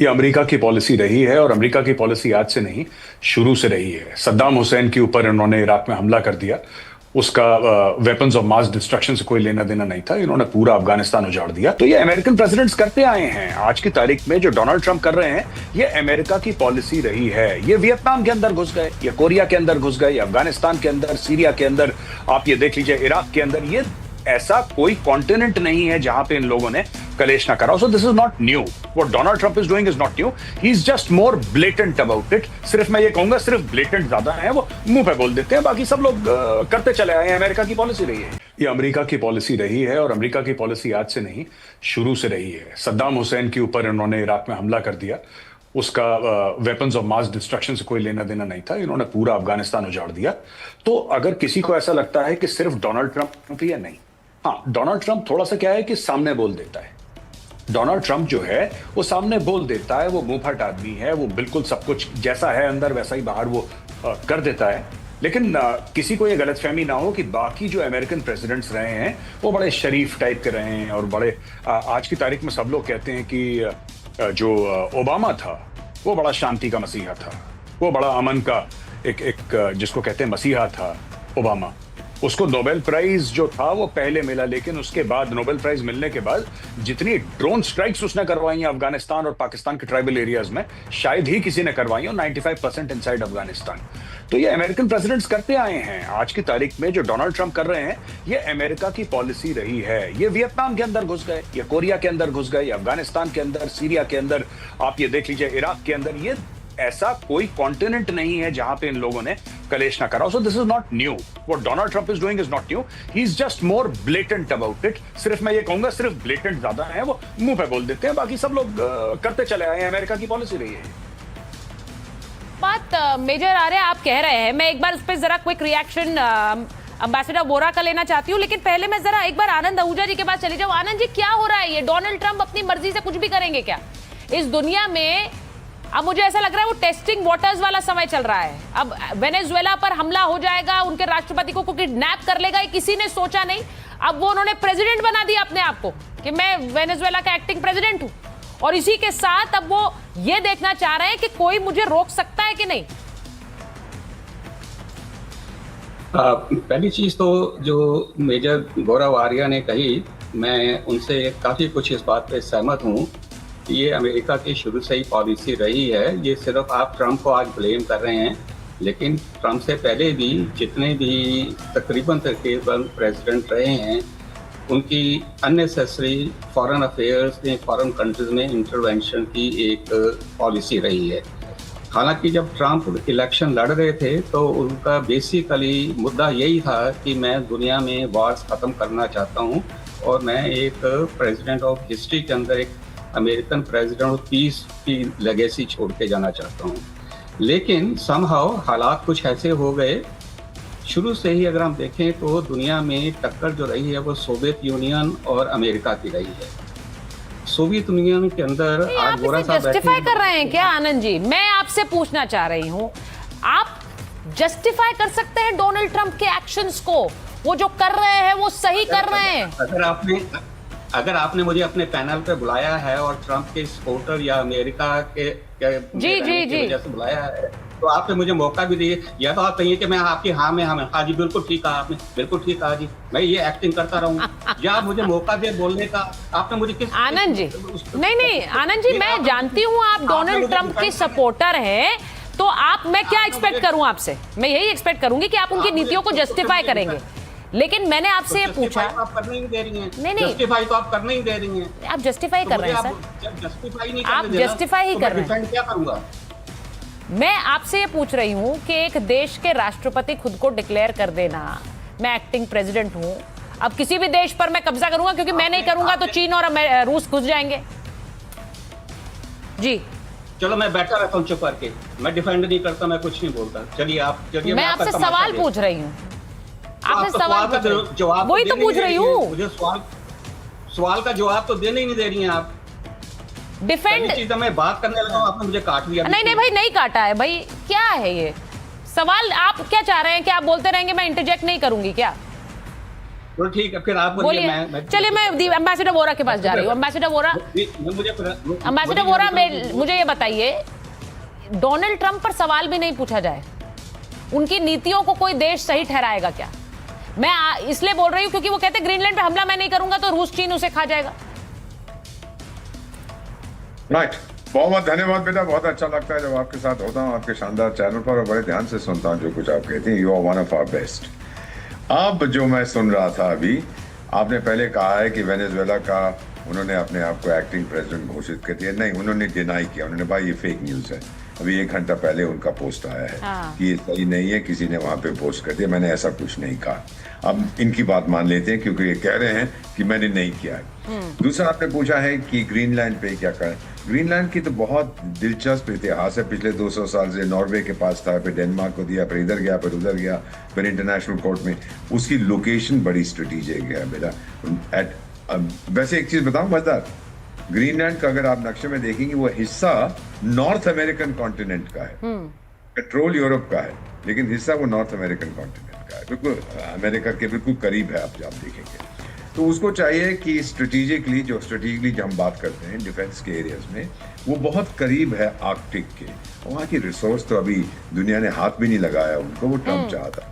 ये अमेरिका की पॉलिसी रही है और अमेरिका की पॉलिसी आज से नहीं, शुरू से रही है। सद्दाम हुसैन के ऊपर इन्होंने इराक में हमला कर दिया, उसका वेपन्स ऑफ मास डिस्ट्रक्शन से कोई लेना देना नहीं था, इन्होंने पूरा अफगानिस्तान उजाड़ दिया। तो ये अमेरिकन प्रेसिडेंट्स करते आए हैं। आज की तारीख में जो डोनाल्ड ट्रंप कर रहे हैं, ये अमेरिका की पॉलिसी रही है। ये वियतनाम के अंदर घुस गए, ये कोरिया के अंदर घुस गए, ये अफगानिस्तान के अंदर, सीरिया के अंदर, आप ये देख लीजिए इराक के अंदर। ये ऐसा कोई कॉन्टिनेंट नहीं है जहां पे इन लोगों ने कलेश ना करा। So this is not new. What Donald Trump is doing is not new. He is just more blatant about it. सिर्फ मैं ये कहूंगा, सिर्फ ब्लेटेंट ज्यादा है, वो मुंह पे बोल देते हैं, बाकी सब लोग करते चले आए हैं। अमेरिका की पॉलिसी रही है, ये अमेरिका की पॉलिसी रही है और अमेरिका की पॉलिसी आज से नहीं, शुरू से रही है। सद्दाम हुसैन के ऊपर इन्होंने इराक में हमला कर दिया, उसका वेपन्स ऑफ मास डिस्ट्रक्शन से कोई लेना देना नहीं था, इन्होंने पूरा अफगानिस्तान उजाड़ दिया। तो अगर किसी को ऐसा लगता है कि सिर्फ डोनाल्ड ट्रंप ही है, नहीं। हाँ, डोनाल्ड ट्रंप थोड़ा सा क्या है कि सामने बोल देता है। डोनाल्ड ट्रंप जो है वो सामने बोल देता है, वो मुंहफट आदमी है, वो बिल्कुल सब कुछ जैसा है अंदर वैसा ही बाहर वो कर देता है। लेकिन किसी को ये गलतफहमी ना हो कि बाकी जो अमेरिकन प्रेसिडेंट्स रहे हैं वो बड़े शरीफ टाइप के रहे हैं और बड़े आज की तारीख में सब लोग कहते हैं कि जो ओबामा था वो बड़ा शांति का मसीहा था, वो बड़ा अमन का एक जिसको कहते हैं मसीहा था ओबामा। उसको नोबेल प्राइज जो था वो पहले मिला, लेकिन उसके बाद नोबेल प्राइज मिलने के बाद जितनी ड्रोन स्ट्राइक्स उसने करवाई हैं अफगानिस्तान और पाकिस्तान के ट्राइबल एरियाज में, शायद ही किसी ने करवाई हो। 95% इनसाइड अफगानिस्तान। तो ये अमेरिकन प्रेसिडेंट्स करते आए हैं। आज की तारीख में जो डोनाल्ड ट्रंप कर रहे हैं, ये अमेरिका की पॉलिसी रही है। ये वियतनाम के अंदर घुस गए, ये कोरिया के अंदर घुस गए, ये अफगानिस्तान के अंदर, सीरिया के अंदर, आप ये देख लीजिए इराक के अंदर। ये ऐसा कोई कॉन्टिनेंट नहीं है जहां पे इन लोगों ने कलेश ना करा। So this is not new. What Donald Trump is doing is not new. He is just more blatant about it. सिर्फ मैं ये कहूंगा, सिर्फ ब्लेटेंट ज्यादा है, वो मुंह पे बोल देते हैं, बाकी सब लोग करते चले आए हैं। अमेरिका की पॉलिसी रही है। बात मेजर आर्य आप कह रहे हैं, मैं एक बार उस पर जरा क्विक रिएक्शन अंबेसडर वोरा का लेना चाहती हूँ, लेकिन पहले मैं जरा एक बार आनंद आहूजा जी के पास चली जाऊँ। आनंद जी, क्या हो रहा है? ये डोनाल्ड ट्रंप अपनी मर्जी से कुछ भी करेंगे क्या इस दुनिया में? अब मुझे ऐसा लग रहा है वो टेस्टिंग वाटर्स वाला समय चल रहा है। अब वेनेजुएला पर हमला हो जाएगा, उनके राष्ट्रपति को किडनैप कर लेगा, किसी ने सोचा नहीं। अब वो उन्होंने प्रेसिडेंट बना दिया अपने आप को कि मैं वेनेजुएला का एक्टिंग प्रेसिडेंट हूं, और इसी के साथ अब वो ये देखना चाह रहे हैं कि कोई मुझे रोक सकता है कि नहीं। पहली चीज तो जो मेजर गौरव आर्या ने कही, मैं उनसे काफी कुछ इस बात पे सहमत हूँ। ये अमेरिका की शुरू से ही पॉलिसी रही है। ये सिर्फ आप ट्रंप को आज ब्लेम कर रहे हैं, लेकिन ट्रंप से पहले भी जितने भी तकरीबन प्रेसिडेंट रहे हैं, उनकी अननेसेसरी फॉरेन अफेयर्स में, फॉरेन कंट्रीज में इंटरवेंशन की एक पॉलिसी रही है। हालांकि जब ट्रंप इलेक्शन लड़ रहे थे तो उनका बेसिकली मुद्दा यही था कि मैं दुनिया में वॉर्स ख़त्म करना चाहता हूँ और मैं एक प्रेसिडेंट ऑफ हिस्ट्री के अंदर एक अमेरिकन प्रेसिडेंट ऑफ पीस की लेगेसी छोड़ के जाना चाहता हूँ। लेकिन समहाउ हालात कुछ ऐसे हो गए। शुरू से ही अगर हम देखें तो दुनिया में टक्कर जो रही है वो सोवियत यूनियन और अमेरिका की रही है। सोवियत यूनियन के अंदर आज वोरा साहब जस्टिफाई कर रहे हैं क्या? आनंद जी, मैं आपसे पूछना चाह रही हूँ, आप जस्टिफाई कर सकते हैं डोनाल्ड ट्रंप के एक्शंस को? वो जो कर रहे हैं वो सही कर रहे हैं? अगर आपने मुझे अपने पैनल पे बुलाया है और ट्रंप के सपोर्टर या अमेरिका के वजह से बुलाया है, तो आपने मुझे मौका भी दिए, या तो आप कहिए कि मैं आपकी हाँ जी बिल्कुल ठीक कहा आपने, बिल्कुल ठीक कहा जी, मैं ये एक्टिंग करता रहूं, या आप मुझे मौका दे बोलने का। आपने मुझे किस आनंद जी नहीं आनंद जी, मैं जानती हूँ आप डोनाल्ड ट्रंप के सपोर्टर हैं, तो आप, मैं क्या एक्सपेक्ट करूँ आपसे? मैं यही एक्सपेक्ट करूंगी कि आप उनकी नीतियों को जस्टिफाई करेंगे। लेकिन मैंने आपसे ये पूछा, आप करने ही दे रही हैं। नहीं जस्टिफाई तो आप करने ही दे रही हैं। आप जस्टिफाई कर रहे हैं सर, जस्टिफाई नहीं आप जस्टिफाई ही कर रहे हैं। क्या करूंगा? मैं आपसे ये पूछ रही हूँ कि एक देश के राष्ट्रपति खुद को डिक्लेयर कर देना, मैं एक्टिंग प्रेसिडेंट हूँ, अब किसी भी देश पर मैं कब्जा करूंगा, क्योंकि मैं नहीं करूंगा तो चीन और रूस घुस जाएंगे। जी चलो, मैं बैठा रहता हूँ चुप करके, मैं डिफेंड नहीं करता, मैं कुछ नहीं बोलता। चलिए आप, चलिए मैं आपसे सवाल पूछ रही हूँ, आपसे सवाल का जवाब वही तो पूछ रही हूँ। मुझे सवाल का जवाब तो देने ही नहीं दे रही हैं आप। डिफेंड चीज मैं बात करने लगा हूं, आपने मुझे काट दिया। नहीं भाई, नहीं काटा है भाई, क्या है ये सवाल? आप क्या चाह रहे हैं कि आप बोलते रहेंगे, मैं इंटरजेक्ट नहीं करूंगी क्या? तो ठीक है, फिर आप बोलिए। चलिए मैं एम्बेसडर वोरा के पास जा रही हूँ। एम्बेसडर वोरा, एम्बेसडर वोरा, मुझे ये बताइए, डोनाल्ड ट्रंप पर सवाल भी नहीं पूछा जाए, उनकी नीतियों को कोई देश सही ठहराएगा क्या? मैं इसलिए बोल रही हूँ क्योंकि वो कहते हैं ग्रीनलैंड पे हमला मैं नहीं करूंगा तो रूस चीन उसे खा जाएगा। राइट, बहुत बहुत धन्यवाद बेटा, बहुत अच्छा लगता है जब आपके साथ होता हूँ आपके शानदार चैनल पर और बड़े ध्यान से सुनता हूँ जो कुछ आप कहते हैं। You are one of our best. अब जो मैं सुन रहा था अभी, आपने पहले कहा है कि वेनेजुएला का उन्होंने अपने आप को एक्टिंग प्रेसिडेंट घोषित कर दिया। नहीं, उन्होंने डिनाई किया, उन्होंने कहा ये फेक न्यूज़ है। अभी 1 घंटा पहले उनका पोस्ट आया है कि ये सही नहीं है, किसी ने वहां पे पोस्ट कर दिया। मैंने ऐसा कुछ नहीं कहा। अब इनकी बात मान लेते हैं क्योंकि ये कह रहे हैं कि मैंने नहीं किया है। दूसरा आपने पूछा है कि ग्रीनलैंड पे क्या करें। ग्रीनलैंड की तो बहुत दिलचस्प इतिहास है। पिछले 200 साल से नॉर्वे के पास था, फिर डेनमार्क को दिया, फिर इधर गया, फिर उधर गया, फिर इंटरनेशनल कोर्ट में। उसकी लोकेशन बड़ी स्ट्रेटेजिक है बेटा। वैसे एक चीज बताऊं मजेदार, ग्रीनलैंड का अगर आप नक्शे में देखेंगे वो हिस्सा नॉर्थ अमेरिकन कॉन्टिनेंट का है, कंट्रोल यूरोप का है, लेकिन हिस्सा वो नॉर्थ अमेरिकन कॉन्टिनेंट का है, बिल्कुल अमेरिका के बिल्कुल करीब है। आप देखेंगे तो उसको चाहिए कि स्ट्रेटेजिकली जो हम बात करते हैं डिफेंस के एरियाज में, वो बहुत करीब है आर्कटिक के। वहाँ की रिसोर्स तो अभी दुनिया ने हाथ भी नहीं लगाया उनको, वो ट्रम्प चाहता।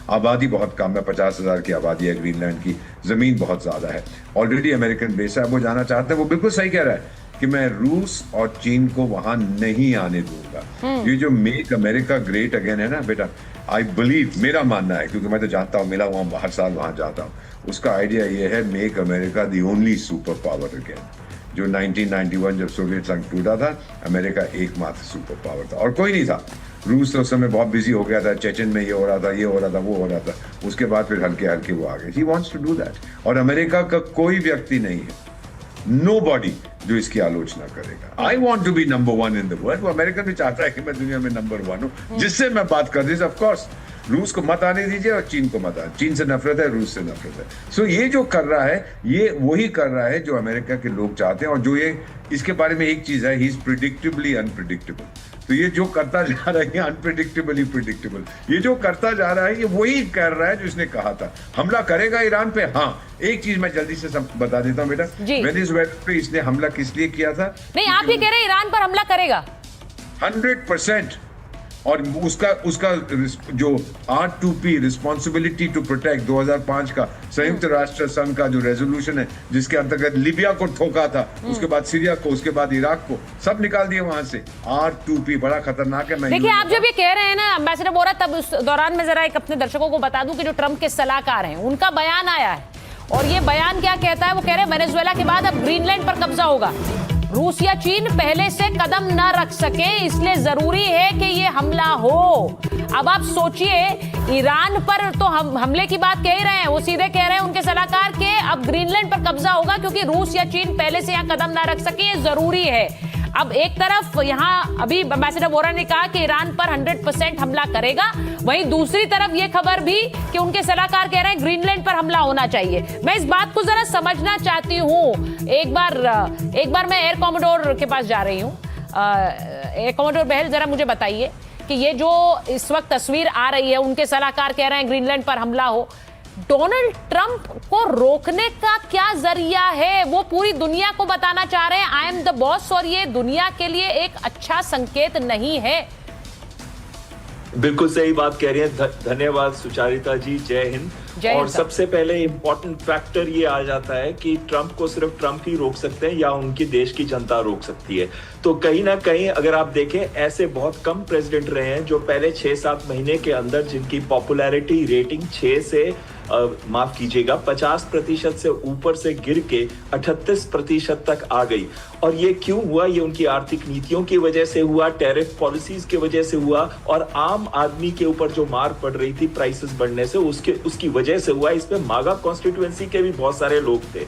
आबादी बहुत कम है, 50,000 की आबादी है ग्रीनलैंड की, जमीन बहुत ज्यादा है, ऑलरेडी अमेरिकन बेस है। वो जाना चाहते हैं, वो बिल्कुल सही कह रहा है कि मैं रूस और चीन को वहां नहीं आने दूंगा। ये जो मेक अमेरिका ग्रेट अगेन है ना बेटा, आई बिलीव, मेरा मानना है क्योंकि मैं तो जानता हूँ, मिला हुआ हर साल वहां जाता हूँ, उसका आइडिया ये है make America the only super power again. जो 1991 जब सोवियत संघ टूटा था, अमेरिका एकमात्र सुपर पावर था और कोई नहीं था। रूस तो उस समय बहुत बिजी हो गया था, चेचन में ये हो रहा था, ये हो रहा था, वो हो रहा था, उसके बाद फिर हल्के हल्के वो आ गए। He wants to do that और अमेरिका का कोई व्यक्ति नहीं है, नोबॉडी, जो इसकी आलोचना करेगा। I want to be number 1 in the world. वो अमेरिका भी चाहता है कि मैं दुनिया में नंबर 1 हूं। जिससे मैं बात कर रही हूँ, ऑफ कोर्स रूस को मत आने दीजिए और चीन को मत आने। चीन से नफरत है, रूस से नफरत है। सो ये जो कर रहा है, ये वही कर रहा है जो अमेरिका के लोग चाहते हैं। और जो ये इसके बारे में एक चीज है, ही इज प्रिडिक्टिबली अनप्रिडिक्टेबल। तो ये जो करता जा रहा है अनप्रिडिक्टेबली प्रिडिक्टेबल, ये जो करता जा रहा है, ये वही कर रहा है जो इसने कहा था। हमला करेगा ईरान पे। हाँ, एक चीज मैं जल्दी से बता देता हूँ बेटा, वेनेजुएला पे इसने हमला किस लिए किया था? नहीं, आप ये कह रहे हैं ईरान पर हमला करेगा 100%। और उसका जो R2P रिस्पॉन्सिबिलिटी टू प्रोटेक्ट 2005 का संयुक्त राष्ट्र संघ का जो रेजोल्यूशन है, जिसके अंतर्गत लीबिया को ठोका था, उसके बाद सीरिया को, उसके बाद इराक को, सब निकाल दिए वहां से। R2P बड़ा खतरनाक है। देखिए, आप जब ये कह रहे हैं ना एम्बेसडर वोरा, तब उस दौरान में जरा एक अपने दर्शकों को बता दूं कि जो ट्रंप के सलाहकार हैं, उनका बयान आया है और ये बयान क्या कहता है? वो कह रहे हैं वेनेजुएला के बाद अब ग्रीनलैंड पर कब्जा होगा। रूस या चीन पहले से कदम न रख सके, इसलिए जरूरी है कि ये हमला हो। अब आप सोचिए, ईरान पर तो हम हमले की बात कह ही रहे हैं, वो सीधे कह रहे हैं उनके सलाहकार के अब ग्रीनलैंड पर कब्जा होगा क्योंकि रूस या चीन पहले से यहां कदम न रख सके, ये जरूरी है। अब एक तरफ यहां अभी एम्बेसडर वोरा ने कहा कि ईरान पर 100% हमला करेगा, वहीं दूसरी तरफ ये खबर भी कि उनके सलाहकार कह रहे हैं ग्रीनलैंड पर हमला होना चाहिए। मैं इस बात को जरा समझना चाहती हूं। एक बार मैं एयर कॉमोडोर के पास जा रही हूं। एयर कॉमोडोर बहल, जरा मुझे बताइए कि ये जो इस वक्त तस्वीर आ रही है, उनके सलाहकार कह रहे हैं ग्रीनलैंड पर हमला हो, डोनाल्ड ट्रंप को रोकने का क्या जरिया है? वो पूरी दुनिया को बताना चाह रहे हैं आई एम द बॉस, और ये दुनिया के लिए एक अच्छा संकेत नहीं है। बिल्कुल सही बात कह रही हैं। धन्यवाद सुचारिता जी, जय हिंद। और सबसे पहले इंपॉर्टेंट फैक्टर ये आ जाता है कि ट्रंप को सिर्फ ट्रंप ही रोक सकते हैं या उनकी देश की जनता रोक सकती है। तो कहीं ना कहीं अगर आप देखें, ऐसे बहुत कम प्रेसिडेंट रहे हैं जो पहले 6-7 महीने के अंदर जिनकी पॉपुलैरिटी रेटिंग 6 से माफ कीजिएगा 50% से ऊपर से गिर के 38% तक आ गई। और ये क्यों हुआ? ये उनकी आर्थिक नीतियों की वजह से हुआ, टैरिफ पॉलिसीज की वजह से हुआ, और आम आदमी के ऊपर जो मार पड़ रही थी प्राइसेस बढ़ने से, उसकी वजह से हुआ। इसमें मागा कॉन्स्टिट्यूएंसी के भी बहुत सारे लोग थे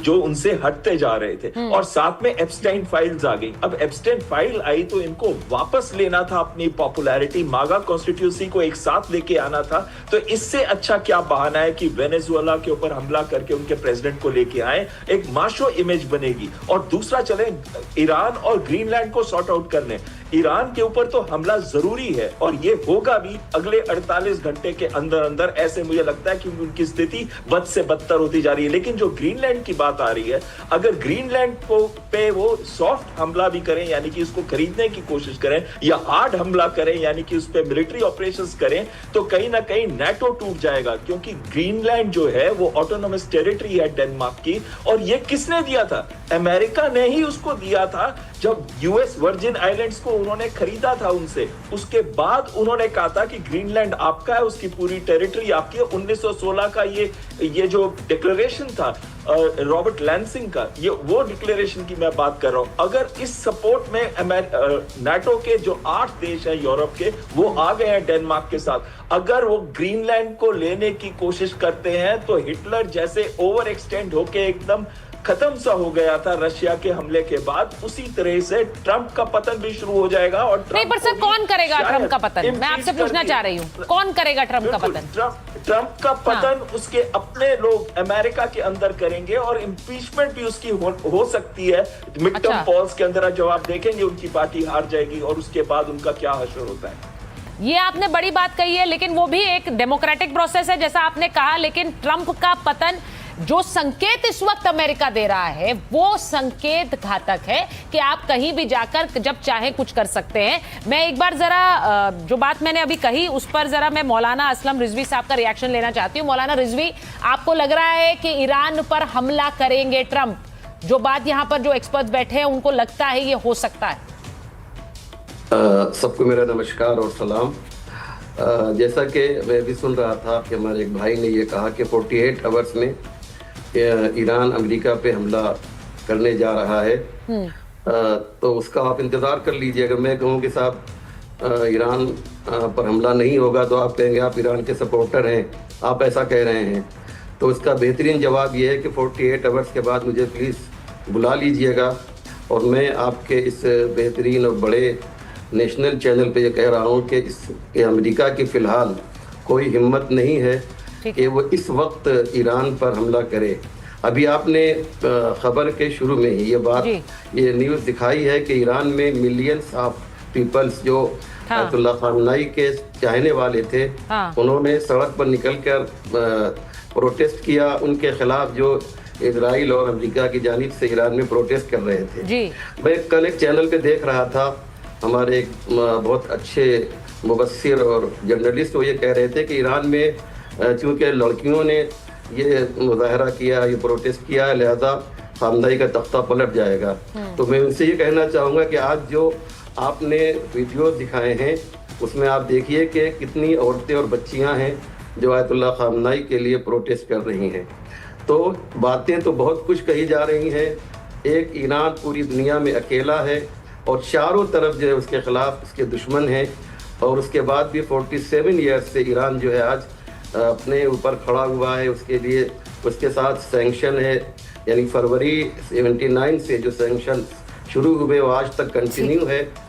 जो उनसे हटते जा रहे थे। और साथ में एप्स्टाइन फाइल्स आ गई। अब एप्स्टाइन फाइल आई तो इनको वापस लेना था अपनी पॉपुलैरिटी, मागा कॉन्स्टिट्यूएंसी को एक साथ लेके आना था। तो इससे अच्छा क्या बहाना है कि वेनेजुएला के ऊपर हमला करके उनके प्रेसिडेंट को लेके आए, एक माशो इमेज बनेगी। और दूसरा चले ईरान और ग्रीनलैंड को सॉर्ट आउट करने। ईरान के ऊपर तो हमला जरूरी है और ये होगा भी अगले 48 घंटे के अंदर अंदर, ऐसे मुझे लगता है, क्योंकि उनकी स्थिति बद से बदतर होती जा रही है। लेकिन जो ग्रीनलैंड की बात आ रही है, अगर ग्रीनलैंड पे वो सॉफ्ट हमला भी करें, यानी कि उसको खरीदने की कोशिश करें, या हार्ड हमला करें, यानी कि उस पर मिलिट्री ऑपरेशंस करें, तो कहीं ना कहीं नेटो टूट जाएगा, क्योंकि ग्रीनलैंड जो है वो ऑटोनोमस टेरिटरी है डेनमार्क की। और ये किसने दिया था? अमेरिका ने ही उसको दिया था। जब यूएस वर्जिन आइलैंड्स को उन्होंने खरीदा था उनसे, उसके बाद उन्होंने कहा था कि ग्रीनलैंड आपका है, उसकी पूरी टेरिटरी आपकी है। 1916 का ये जो डिक्लेरेशन था रॉबर्ट लैंसिंग का, ये वो डिक्लेरेशन की मैं बात कर रहा हूं। अगर इस सपोर्ट में नाटो के जो 8 देश हैं यूरोप के, वो आ गए हैं डेनमार्क के साथ, अगर वो ग्रीनलैंड को लेने की कोशिश करते हैं तो हिटलर जैसे ओवर एक्सटेंड होके एकदम खत्म सा हो गया था रशिया के हमले के बाद, उसी तरह से ट्रंप का पतन भी शुरू हो जाएगा। और नहीं, पर सर कौन करेगा ट्रंप का पतन? मैं आपसे पूछना चाह रही हूँ, कौन करेगा ट्रंप का पतन? ट्रंप का पतन उसके अपने लोग अमेरिका के अंदर करेंगे, और इम्पीचमेंट भी उसकी हो सकती है। मिड टर्म पॉल्स के अंदर जब आप देखेंगे उनकी पार्टी हार जाएगी, और उसके बाद उनका क्या हश्र होता है। ये आपने बड़ी बात कही है, लेकिन वो भी एक डेमोक्रेटिक प्रोसेस है जैसा आपने कहा। लेकिन ट्रंप का पतन, जो संकेत इस वक्त अमेरिका दे रहा है, वो संकेत घातक है कि आप कहीं भी जाकर जब चाहे कुछ कर सकते हैं। मैं एक बार जरा जो बात मैंने अभी कही उस पर जरा मैं मौलाना असलम रिजवी साहब का रिएक्शन लेना चाहती हूँ। मौलाना रिजवी, आपको लग रहा है कि ईरान पर हमला करेंगे ट्रंप? जो बात यहाँ पर जो एक्सपर्ट बैठे हैं उनको लगता है ये हो सकता है? सबको मेरा नमस्कार और सलाम। जैसा कि मैं भी सुन रहा था कि हमारे एक भाई ने ये कहा कि 48 आवर्स में ईरान अमेरिका पे हमला करने जा रहा है, तो उसका आप इंतज़ार कर लीजिए। अगर मैं कहूँ कि साहब ईरान पर हमला नहीं होगा, तो आप कहेंगे आप ईरान के सपोर्टर हैं, आप ऐसा कह रहे हैं। तो इसका बेहतरीन जवाब ये है कि 48 आवर्स के बाद मुझे प्लीज़ बुला लीजिएगा, और मैं आपके इस बेहतरीन और बड़े नेशनल चैनल पे ये कह रहा हूँ कि अमेरिका की फ़िलहाल कोई हिम्मत नहीं है कि वो इस वक्त ईरान पर हमला करे। अभी आपने खबर के शुरू में ही ये न्यूज़ दिखाई है कि ईरान में मिलियंस ऑफ पीपल्स जो अयतुल्लाह खामनेई के चाहने वाले थे, उन्होंने सड़क पर निकलकर प्रोटेस्ट किया उनके खिलाफ, जो इजराइल और अमेरिका की जानिब से ईरान में प्रोटेस्ट कर रहे थे। मैं कल एक चैनल पे देख रहा था, हमारे एक बहुत अच्छे मुबस्सिर और जर्नलिस्ट वो ये कह रहे थे कि ईरान में चूँकि लड़कियों ने ये मुजाहरा किया, ये प्रोटेस्ट किया, लिहाजा खामनेई का तख्ता पलट जाएगा। तो मैं उनसे ये कहना चाहूँगा कि आज जो आपने वीडियो दिखाए हैं उसमें आप देखिए कि कितनी औरतें और बच्चियाँ हैं जो आयतुल्लाह खामनेई के लिए प्रोटेस्ट कर रही हैं। तो बातें तो बहुत कुछ कही जा रही हैं। एक ईरान पूरी दुनिया में अकेला है और चारों तरफ जो है उसके खिलाफ उसके दुश्मन हैं, और उसके बाद भी 47 ईयर्स से ईरान जो है आज अपने ऊपर खड़ा हुआ है। उसके लिए उसके साथ सैंक्शन है, यानी फरवरी 79 से जो सैंक्शन शुरू हुए वो आज तक कंटिन्यू है।